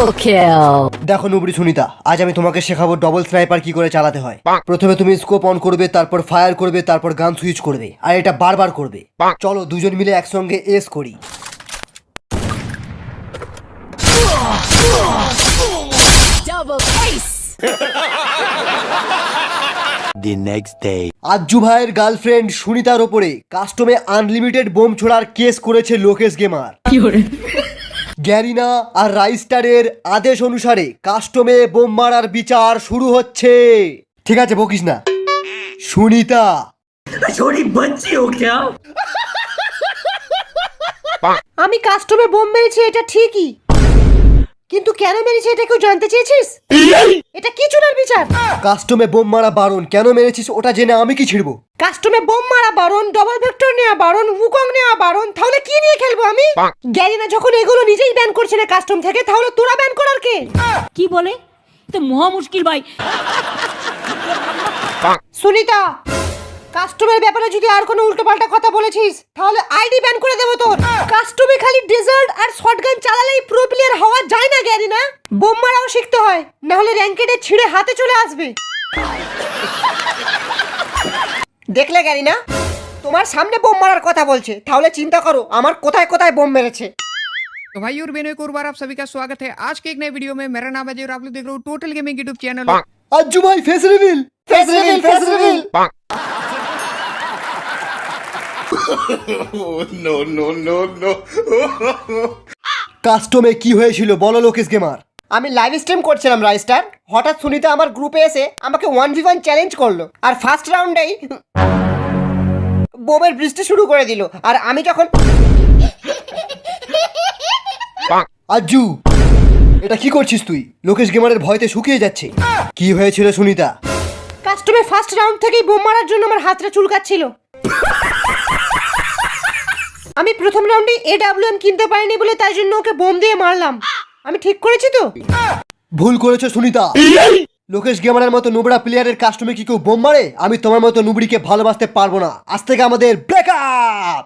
Double kill. দেখো নুবড়ি সুনিতা, আজ আমি তোমাকে শেখাবো ডবল স্নাইপার কি করে চালাতে হয়। প্রথমে তুমি স্কোপ অন করবে, তারপর ফায়ার করবে, তারপর গান সুইচ করবে, আর এটা বারবার করবে। চলো দুজন মিলে একসঙ্গে এস করি। Double ace. The next day. Ajju ভাইয়ের গার্লফ্রেন্ড সুনিতার ওপরে কাস্টমে আনলিমিটেড বোম ছোড়ার কেস করেছে লোকেশ গেমার। গ্যারিনা আর রাইস্টারের আদেশ অনুসারে কাস্টমে বোম মারার বিচার শুরু হচ্ছে। ঠিক আছে বকিস না। সুনিতা, আমি কাস্টমে বোম মেরেছি এটা ঠিকই, কিন্তু কেন মেরেছি এটা কেউ জানতে চেয়েছিস? এটা কি চুনার বিচার? কাস্টমে বোম মারা বারণ, কেন মেরেছিস ওটা জেনে আমি কি ছিড়বো? কাস্টমে বোম মারা বারণ, ডবল ভেক্টর নেওয়া বারণ, উকং নেওয়া বারণ, তাহলে কি নিয়ে খেলবো আমি? গ্যারিনা যখন এগুলো নিজেই ব্যান করছে না কাস্টম থেকে, তাহলে তোরা ব্যান করার কে? কি বলে? তো মহা মুশকিল ভাই। সুনিতা, কাস্টমের ব্যাপারে যদি আর কোনো উল্টোপাল্টা কথা বলেছিস তাহলে আইডি ব্যান করে দেবো তোর। কাস্টমে খালি ডেজার্ট আর শটগান চালালেই প্রো প্লেয়ার হওয়া যায় না গ্যারিনা, বোম মারাও শিখতে হয়, না হলে র্যাঙ্কেডে ছিঁড়ে হাতে চলে আসবে। দেখলে গ্যারিনা, তোমার সামনে বোম মারার কথা বলছে, তাহলে চিন্তা করো আমার কোথায় कोথায় বোম मेरेছে। तो भाई और बहनों एक और बार आप सभी का स्वागत है आज के एक नए वीडियो में। मेरा नाम है अजय और आप लोग देख रहे हो total gaming YouTube channel. Ajju ভাই face reveal, face reveal, face reveal. কাস্টমে কি হয়েছিল বলো লোকেশ গেমার? আমি লাইভ স্ট্রিম করছিলাম রাইস্টার, হঠাৎ সুনিতা আমার গ্রুপে এসে আমাকে 1v1 চ্যালেঞ্জ করলো, আর ফার্স্ট রাউন্ডেই বোমের বৃষ্টি শুরু করে দিল। আর আমি যখন আজ্জু, এটা কি করছিস তুই? লোকেশ গেমারের ভয়তে শুকিয়ে যাচ্ছে। কি হয়েছিল সুনিতা? কাস্টমে ফার্স্ট রাউন্ড থেকেই বোম মারার জন্য আমার হাতটা চুলকাচ্ছিল। আমি প্রথম রাউন্ডে AWM কিনতে পারিনি বলে তাই জন্য ওকে বোম দিয়ে মারলাম। আমি ঠিক করেছি তো? ভুল করেছো সুনিতা। লোকেশ গেমারের মতো নুবড়া প্লেয়ারের কাস্টমে কি কেউ বোম মারে? আমি তোমার মতো নুবড়িকে ভালোবাসতে পারবো না। আজ থেকে আমাদের ব্রেকআপ।